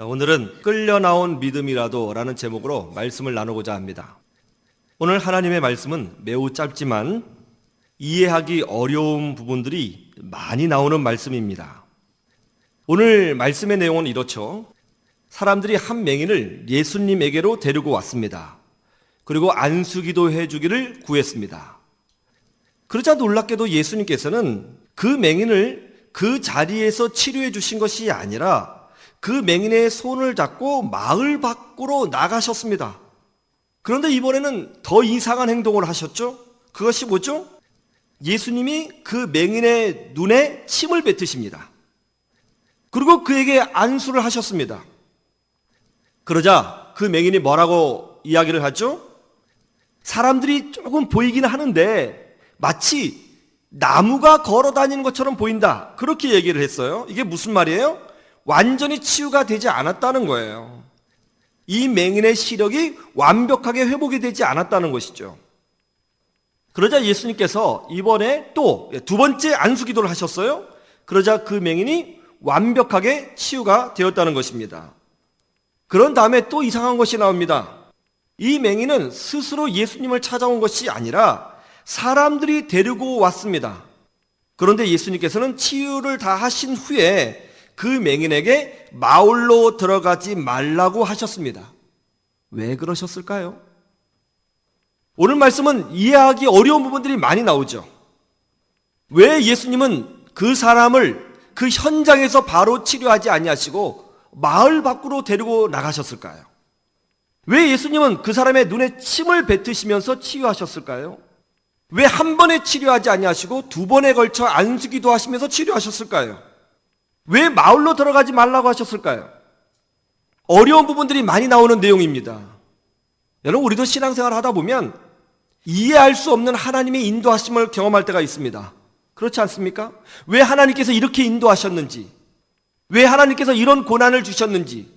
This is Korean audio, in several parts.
오늘은 끌려 나온 믿음이라도 라는 제목으로 말씀을 나누고자 합니다. 오늘 하나님의 말씀은 매우 짧지만 이해하기 어려운 부분들이 많이 나오는 말씀입니다. 오늘 말씀의 내용은 이렇죠. 사람들이 한 맹인을 예수님에게로 데리고 왔습니다. 그리고 안수기도 해주기를 구했습니다. 그러자 놀랍게도 예수님께서는 그 맹인을 그 자리에서 치료해 주신 것이 아니라 그 맹인의 손을 잡고 마을 밖으로 나가셨습니다. 그런데 이번에는 더 이상한 행동을 하셨죠? 그것이 뭐죠? 예수님이 그 맹인의 눈에 침을 뱉으십니다. 그리고 그에게 안수를 하셨습니다. 그러자 그 맹인이 뭐라고 이야기를 하죠? 사람들이 조금 보이긴 하는데 마치 나무가 걸어 다니는 것처럼 보인다. 그렇게 얘기를 했어요. 이게 무슨 말이에요? 완전히 치유가 되지 않았다는 거예요. 이 맹인의 시력이 완벽하게 회복이 되지 않았다는 것이죠. 그러자 예수님께서 이번에 또 두 번째 안수기도를 하셨어요. 그러자 그 맹인이 완벽하게 치유가 되었다는 것입니다. 그런 다음에 또 이상한 것이 나옵니다. 이 맹인은 스스로 예수님을 찾아온 것이 아니라 사람들이 데리고 왔습니다. 그런데 예수님께서는 치유를 다 하신 후에 그 맹인에게 마을로 들어가지 말라고 하셨습니다. 왜 그러셨을까요? 오늘 말씀은 이해하기 어려운 부분들이 많이 나오죠. 왜 예수님은 그 사람을 그 현장에서 바로 치료하지 아니하시고 마을 밖으로 데리고 나가셨을까요? 왜 예수님은 그 사람의 눈에 침을 뱉으시면서 치유하셨을까요? 왜 한 번에 치료하지 아니하시고 두 번에 걸쳐 안수기도 하시면서 치료하셨을까요? 왜 마을로 들어가지 말라고 하셨을까요? 어려운 부분들이 많이 나오는 내용입니다. 여러분, 우리도 신앙생활을 하다 보면 이해할 수 없는 하나님의 인도하심을 경험할 때가 있습니다. 그렇지 않습니까? 왜 하나님께서 이렇게 인도하셨는지, 왜 하나님께서 이런 고난을 주셨는지,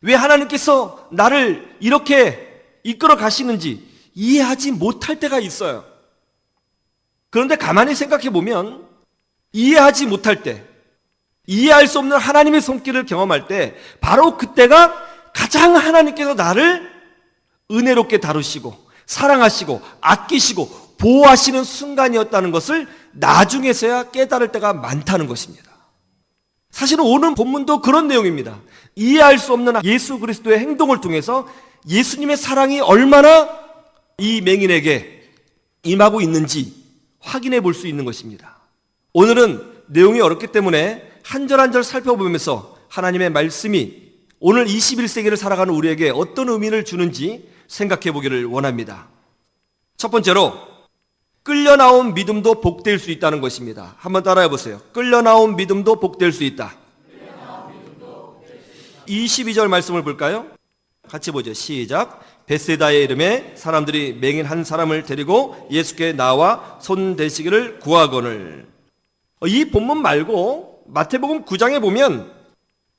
왜 하나님께서 나를 이렇게 이끌어 가시는지 이해하지 못할 때가 있어요. 그런데 가만히 생각해 보면 이해하지 못할 때, 이해할 수 없는 하나님의 손길을 경험할 때 바로 그때가 가장 하나님께서 나를 은혜롭게 다루시고 사랑하시고 아끼시고 보호하시는 순간이었다는 것을 나중에서야 깨달을 때가 많다는 것입니다. 사실은 오늘 본문도 그런 내용입니다. 이해할 수 없는 예수 그리스도의 행동을 통해서 예수님의 사랑이 얼마나 이 맹인에게 임하고 있는지 확인해 볼 수 있는 것입니다. 오늘은 내용이 어렵기 때문에 한 절 한 절 살펴보면서 하나님의 말씀이 오늘 21세기를 살아가는 우리에게 어떤 의미를 주는지 생각해 보기를 원합니다. 첫 번째로 끌려 나온 믿음도 복될 수 있다는 것입니다. 한번 따라해 보세요. 끌려 나온 믿음도 복될 수 있다. 22절 말씀을 볼까요? 같이 보죠. 시작. 벳세다의 이름에 사람들이 맹인 한 사람을 데리고 예수께 나와 손 대시기를 구하거늘. 이 본문 말고 마태복음 9장에 보면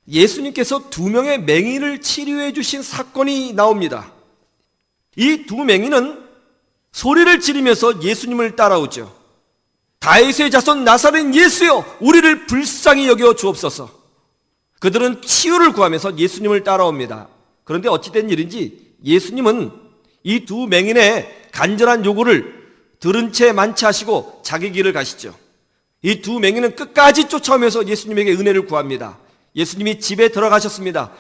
예수님께서 두 명의 맹인을 치료해 주신 사건이 나옵니다. 이 두 맹인은 소리를 지르면서 예수님을 따라오죠. 다윗의 자손 나사렛 예수여, 우리를 불쌍히 여겨 주옵소서. 그들은 치유를 구하면서 예수님을 따라옵니다. 그런데 어찌된 일인지 예수님은 이 두 맹인의 간절한 요구를 들은 채 만취하시고 자기 길을 가시죠. 이 두 맹인은 끝까지 쫓아오면서 예수님에게 은혜를 구합니다. 예수님이 집에 들어가셨습니다.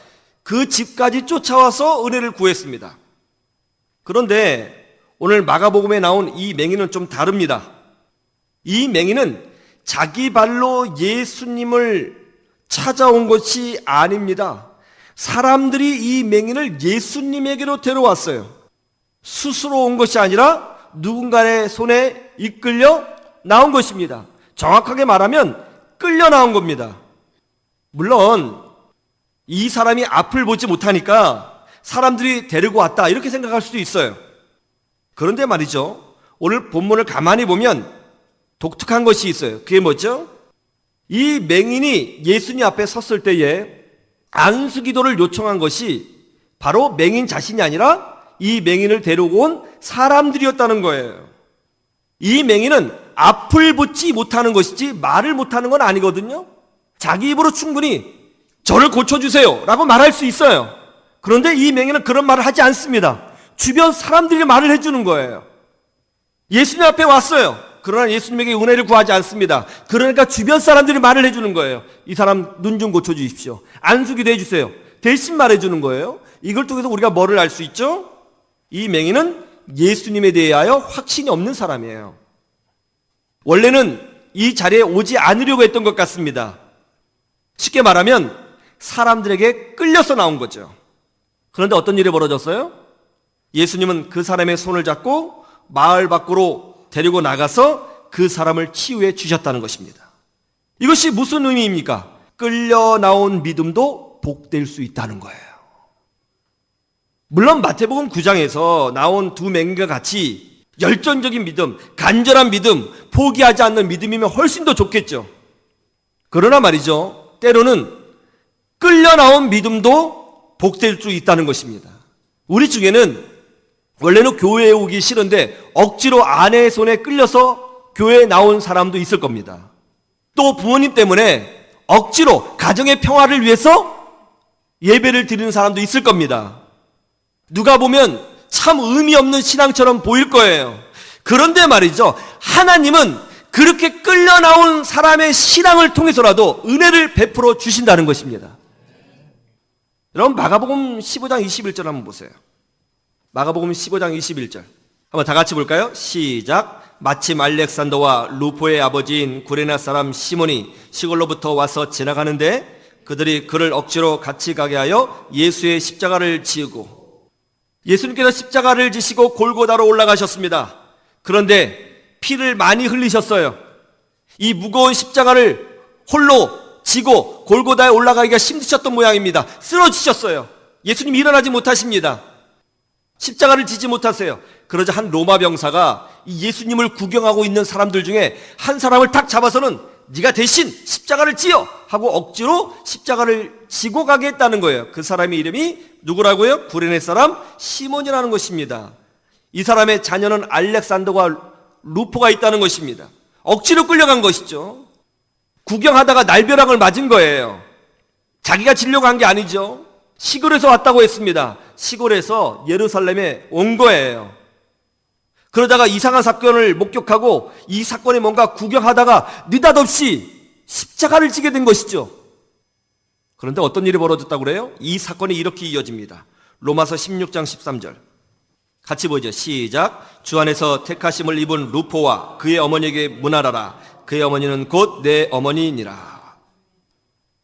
그 집까지 쫓아와서 은혜를 구했습니다. 그런데 오늘 마가복음에 나온 이 맹인은 좀 다릅니다. 이 맹인은 자기 발로 예수님을 찾아온 것이 아닙니다. 사람들이 이 맹인을 예수님에게로 데려왔어요. 스스로 온 것이 아니라 누군가의 손에 이끌려 나온 것입니다. 정확하게 말하면 끌려 나온 겁니다. 물론 이 사람이 앞을 보지 못하니까 사람들이 데리고 왔다 이렇게 생각할 수도 있어요. 그런데 말이죠, 오늘 본문을 가만히 보면 독특한 것이 있어요. 그게 뭐죠? 이 맹인이 예수님 앞에 섰을 때에 안수기도를 요청한 것이 바로 맹인 자신이 아니라 이 맹인을 데리고 온 사람들이었다는 거예요. 이 맹인은 앞을 보지 못하는 것이지 말을 못하는 건 아니거든요. 자기 입으로 충분히 저를 고쳐주세요 라고 말할 수 있어요. 그런데 이 맹인은 그런 말을 하지 않습니다. 주변 사람들이 말을 해주는 거예요. 예수님 앞에 왔어요. 그러나 예수님에게 은혜를 구하지 않습니다. 그러니까 주변 사람들이 말을 해주는 거예요. 이 사람 눈 좀 고쳐주십시오. 안수기도 해주세요. 대신 말해주는 거예요. 이걸 통해서 우리가 뭐를 알 수 있죠? 이 맹인은 예수님에 대하여 확신이 없는 사람이에요. 원래는 이 자리에 오지 않으려고 했던 것 같습니다. 쉽게 말하면 사람들에게 끌려서 나온 거죠. 그런데 어떤 일이 벌어졌어요? 예수님은 그 사람의 손을 잡고 마을 밖으로 데리고 나가서 그 사람을 치유해 주셨다는 것입니다. 이것이 무슨 의미입니까? 끌려 나온 믿음도 복될 수 있다는 거예요. 물론 마태복음 9장에서 나온 두 맹인과 같이 열정적인 믿음, 간절한 믿음, 포기하지 않는 믿음이면 훨씬 더 좋겠죠. 그러나 말이죠, 때로는 끌려 나온 믿음도 복될 수 있다는 것입니다. 우리 중에는 원래는 교회에 오기 싫은데 억지로 아내의 손에 끌려서 교회에 나온 사람도 있을 겁니다. 또 부모님 때문에 억지로 가정의 평화를 위해서 예배를 드리는 사람도 있을 겁니다. 누가 보면 참 의미 없는 신앙처럼 보일 거예요. 그런데 말이죠, 하나님은 그렇게 끌려 나온 사람의 신앙을 통해서라도 은혜를 베풀어 주신다는 것입니다. 여러분, 마가복음 15장 21절 한번 보세요. 마가복음 15장 21절 한번 다 같이 볼까요? 시작. 마침 알렉산더와 루포의 아버지인 구레네 사람 시몬이 시골로부터 와서 지나가는데 그들이 그를 억지로 같이 가게 하여 예수의 십자가를 지우고, 예수님께서 십자가를 지시고 골고다로 올라가셨습니다. 그런데 피를 많이 흘리셨어요. 이 무거운 십자가를 홀로 지고 골고다에 올라가기가 힘드셨던 모양입니다. 쓰러지셨어요. 예수님 일어나지 못하십니다. 십자가를 지지 못하세요. 그러자 한 로마 병사가 이 예수님을 구경하고 있는 사람들 중에 한 사람을 탁 잡아서는 네가 대신 십자가를 지어 하고 억지로 십자가를 지고 가게 했다는 거예요. 그 사람의 이름이 누구라고요? 구레네 사람 시몬이라는 것입니다. 이 사람의 자녀는 알렉산더와 루포가 있다는 것입니다. 억지로 끌려간 것이죠. 구경하다가 날벼락을 맞은 거예요. 자기가 지려고 한 게 아니죠. 시골에서 왔다고 했습니다. 시골에서 예루살렘에 온 거예요. 그러다가 이상한 사건을 목격하고 이 사건에 뭔가 구경하다가 느닷없이 십자가를 지게 된 것이죠. 그런데 어떤 일이 벌어졌다고 그래요? 이 사건이 이렇게 이어집니다. 로마서 16장 13절 같이 보죠. 시작. 주 안에서 택하심을 입은 루포와 그의 어머니에게 문하라라. 그의 어머니는 곧 내 어머니이니라.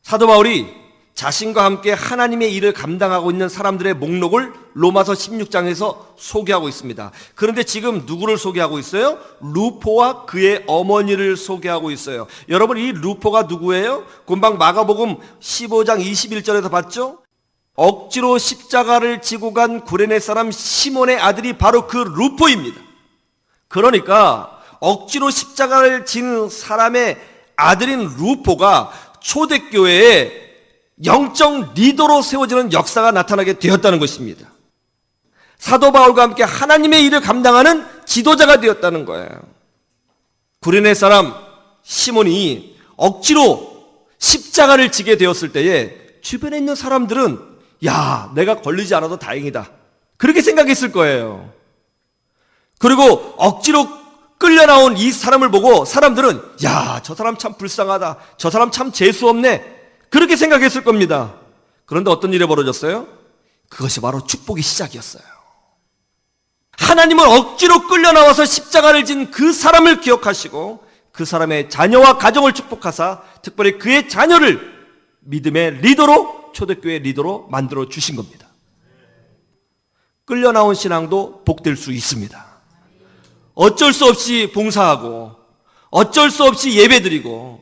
사도 바울이 자신과 함께 하나님의 일을 감당하고 있는 사람들의 목록을 로마서 16장에서 소개하고 있습니다. 그런데 지금 누구를 소개하고 있어요? 루포와 그의 어머니를 소개하고 있어요. 여러분, 이 루포가 누구예요? 금방 마가복음 15장 21절에서 봤죠? 억지로 십자가를 지고 간 구레네 사람 시몬의 아들이 바로 그 루포입니다. 그러니까 억지로 십자가를 진 사람의 아들인 루포가 초대교회에 영적 리더로 세워지는 역사가 나타나게 되었다는 것입니다. 사도 바울과 함께 하나님의 일을 감당하는 지도자가 되었다는 거예요. 구레네 사람 시몬이 억지로 십자가를 지게 되었을 때에 주변에 있는 사람들은 야, 내가 걸리지 않아도 다행이다, 그렇게 생각했을 거예요. 그리고 억지로 끌려 나온 이 사람을 보고 사람들은 야, 저 사람 참 불쌍하다, 저 사람 참 재수없네, 그렇게 생각했을 겁니다. 그런데 어떤 일이 벌어졌어요? 그것이 바로 축복의 시작이었어요. 하나님은 억지로 끌려 나와서 십자가를 진 그 사람을 기억하시고 그 사람의 자녀와 가정을 축복하사 특별히 그의 자녀를 믿음의 리더로, 초대교회 리더로 만들어 주신 겁니다. 끌려 나온 신앙도 복될 수 있습니다. 어쩔 수 없이 봉사하고, 어쩔 수 없이 예배드리고,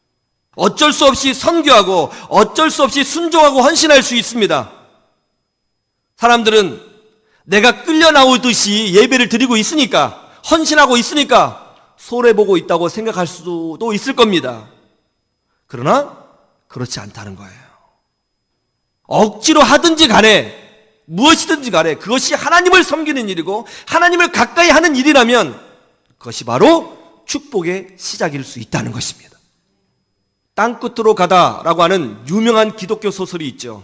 어쩔 수 없이 선교하고, 어쩔 수 없이 순종하고 헌신할 수 있습니다. 사람들은 내가 끌려 나오듯이 예배를 드리고 있으니까, 헌신하고 있으니까 손해보고 있다고 생각할 수도 있을 겁니다. 그러나 그렇지 않다는 거예요. 억지로 하든지 간에 무엇이든지 간에 그것이 하나님을 섬기는 일이고 하나님을 가까이 하는 일이라면 그것이 바로 축복의 시작일 수 있다는 것입니다. 땅끝으로 가다라고 하는 유명한 기독교 소설이 있죠.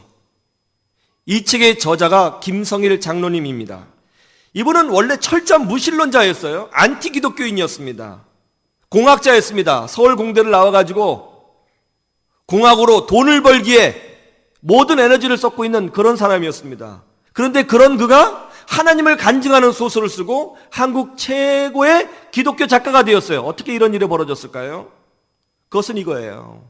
이 책의 저자가 김성일 장로님입니다. 이분은 원래 철저한 무신론자였어요. 안티 기독교인이었습니다. 공학자였습니다. 서울 공대를 나와가지고 공학으로 돈을 벌기에 모든 에너지를 쏟고 있는 그런 사람이었습니다. 그런데 그런 그가 하나님을 간증하는 소설을 쓰고 한국 최고의 기독교 작가가 되었어요. 어떻게 이런 일이 벌어졌을까요? 그것은 이거예요.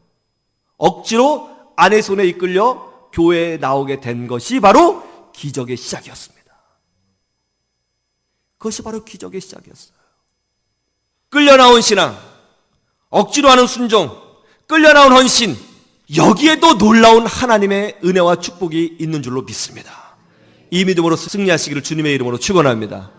억지로 아내 손에 이끌려 교회에 나오게 된 것이 바로 기적의 시작이었습니다. 그것이 바로 기적의 시작이었어요. 끌려 나온 신앙, 억지로 하는 순종, 끌려 나온 헌신, 여기에도 놀라운 하나님의 은혜와 축복이 있는 줄로 믿습니다. 이 믿음으로 승리하시기를 주님의 이름으로 축원합니다.